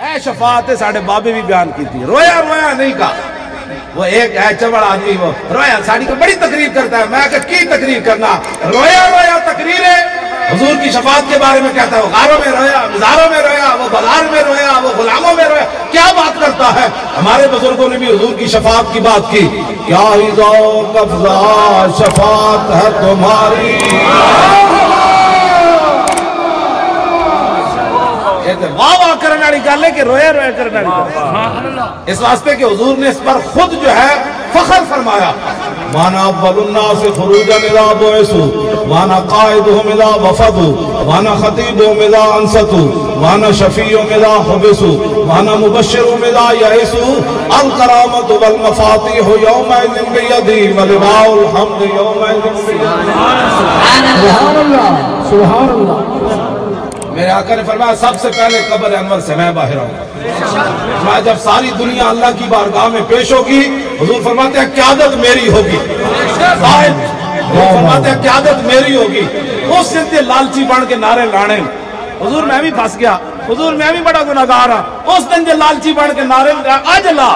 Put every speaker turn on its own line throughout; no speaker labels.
اے شفاعت ساڑھے بابے بھی بیان کی تھی. رویا رویا نہیں کہا. وہ ایک ہے چبڑ آدمی وہ رویا ساڑھی کو بڑی تقریر کرتا ہے. میں کہا کی تقریر کرنا, رویا رویا تقریر ہے. حضور کی شفاعت کے بارے میں کہتا ہے وہ غاروں میں رویا, مزاروں میں رویا, وہ بازار میں رویا, وہ غلاموں میں رویا. کیا بات کرتا ہے. ہمارے بزرگوں نے بھی حضور کی شفاعت کی بات کی. کیا ہی ذوق افزا شفاعت ہے تمہاری. واہ واہ کرنے والی گل ہے کہ رویا رویا کرنے والی. اس واسطے کہ حضور نے اس پر خود جو ہے فخر فرمایا. وانا اول الناس خروجا اذا بعثوا وانا قائدهم اذا وفدوا وانا خطيبهم اذا انصتوا وانا شفيعهم اذا حبسوا وانا مبشرهم اذا يئسوا. الكرامة والمفاتيح يومئذ بيدي ولواء الحمد يومئذ بيدي.
سبحان اللہ سبحان اللہ.
میرے آقا نے فرمایا سب سے پہلے قبر انور سے میں باہر آؤں. میں جب ساری دنیا اللہ کی بارگاہ میں پیش ہوگی, حضور فرماتے ہیں قیادت میری ہوگی. حضور فرماتے ہیں قیادت میری ہوگی. اس دن لالچی بن کے نعرے لانے. حضور میں بھی پھنس گیا, حضور میں بھی بڑا گناہگار ہاں. اس دن لالچی بن کے نعرے آج لا,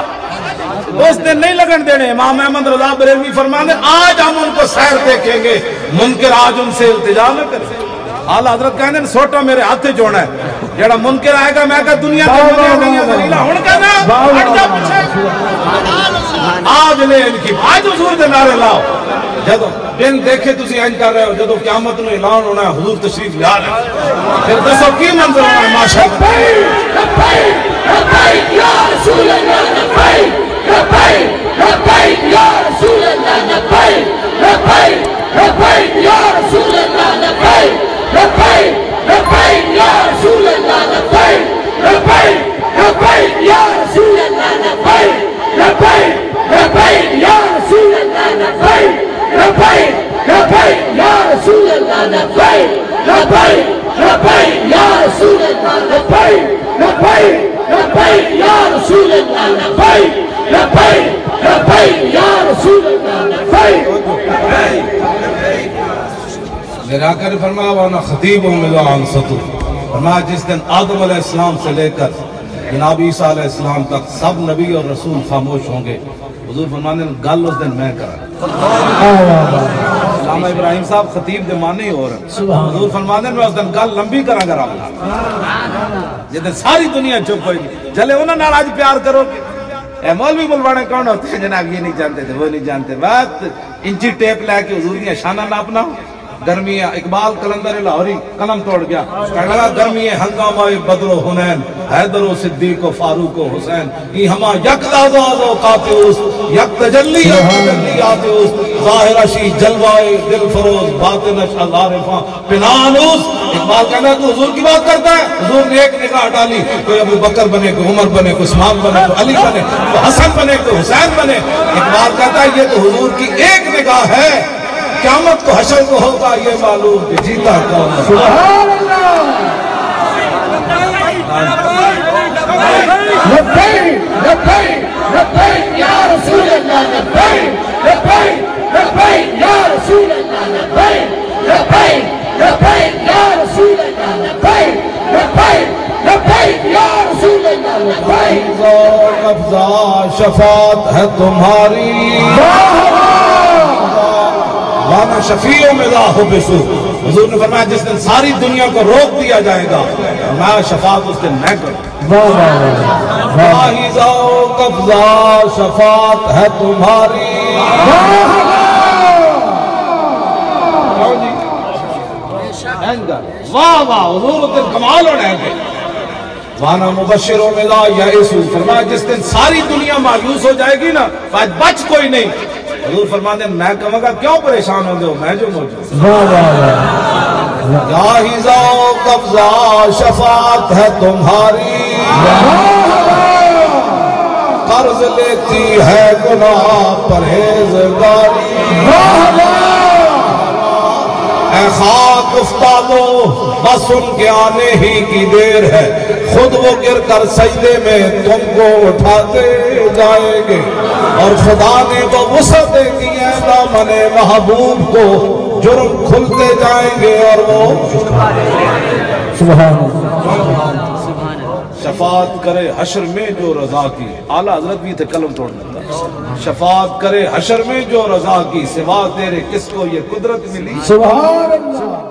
اس دن نہیں لگن دینے. امام احمد رضا بریلوی فرماتے ہیں آج ہم ان کو سیر دیکھیں گے, منکر آج ان سے التجا نہ کریں. آلہ حضرت کہنے ہیں سوٹا میرے ہاتھ جوڑا ہے. جڑا منکر آئے گا میں کہا دنیا کے دنیا نہیں ہے ذلیلہ ہون کہنا ہٹ جا پیچھے. آج لے ان کی آج حضور دے نعرے لاؤ. جدو دن دیکھے تسی انج کر رہے ہو, جدو قیامت میں اعلان ہونا ہے حضور تشریف لے آ رہے ہیں, پھر دسو کی منظر ہونا ہے. ماشاءاللہ
لبیک لبیک یا رسول اللہ, لبیک لبیک لبیک یا رسول اللہ, لبیک لبیک لبیک یا رسول اللہ, لبیک لبیک لبیک یا رسول اللہ, لبیک لبیک لبیک یا رسول اللہ, لبیک لبیک لبیک یا رسول اللہ, لبیک لبیک لبیک یا رسول اللہ, لبیک لبیک لبیک یا رسول اللہ, لبیک لبیک لبیک یا رسول اللہ, لبیک لبیک لبیک یا رسول اللہ, لبیک.
میرے آقا نے فرمایا وانا خطیبهم اذا انصتوا. فرمایا جس دن آدم علیہ السلام سے لے کر جناب عیسیٰ علیہ السلام تک سب نبی اور رسول خاموش ہوں گے. حضور فرمانے گل اس دن میں کرا. علامہ ابراہیم صاحب خطیب دے معنی ہو رہے. حضور فرمانے میں اس دن گل لمبی کرا گا رہا. جس دن ساری دنیا چپ ہوئی چلے انہوں نے آج پیار کرو گے. اے مولوی ملوانے کون ہوتے ہیں جناب, یہ نہیں جانتے تھے وہ نہیں جانتے. بات انچی ٹیپ لے کے حضور کی شانہ ناپنا. گرمی اقبال کلندر لاہوری قلم توڑ گیا, کہنے لگا گرمی ہنگامہ بدر و حنین, حیدر و صدیق و فاروق و حسین, ای ہما یک دازاز و قاتیوس, یک تجلی و تجلی آتیوس, ظاہر اشی جلوائے دل فروز باطنش العارفاں پنانوس. اقبال کہنا تو حضور کی بات کرتا ہے. حضور نے ایک نگاہ ڈالی, کوئی ابو بکر بنے, کوئی عمر بنے, کوئی عثمان بنے, کوئی علی بنے, کوئی حسن بنے, کوئی حسین بنے. اقبال کہتا ہے یہ تو حضور کی ایک نگاہ ہے, قیامت کو حشر کو ہوگا یہ معلوم کہ جیتا کون ہے.
سبحان اللہ. لبیک لبیک لبیک یا رسول اللہ, لبیک لبیک لبیک یا رسول اللہ, لبیک لبیک لبیک یا رسول اللہ, لبیک لبیک لبیک یا رسول اللہ, لبیک.
ذوق افزا شفاعت ہے تمہاری. وانا شفیعوں میں لا حبسو. حضور نے فرمایا جس دن ساری دنیا کو روک دیا جائے گا میں شفاعت اس دن میں کروں. واہی ذوق افزا شفاعت ہے تمہاری. واہ واہ حضور اس دن کمال ہونا ہے. وانا مبشروں میں لا یئسوا. فرمایا جس دن ساری دنیا مایوس ہو جائے گی نا بچ کوئی نہیں. حضور فرماتے ہیں میں کہوں گا کیوں پریشان ہوں گے ہو میں جو موجود. یا ہی ذوق افزا شفاعت ہے تمہاری. قرض لیتی ہے گناہ پرہیزگاری. اے خاک افتادو بس ان کے آنے ہی کی دیر ہے, خود وہ گر کر سجدے میں تم کو اٹھاتے جائیں گے, اور خدا نے وہ وسعت دی ہے دامن محبوب کو, جرم کھلتے جائیں گے اور وہ. سبحان اللہ. شفاعت کرے حشر میں جو رضا کی، اعلیٰ حضرت بھی تھے قلم توڑ دیتا، شفاعت کرے حشر میں جو رضا کی، سوا تیرے کس کو یہ قدرت ملی؟
سبحان اللہ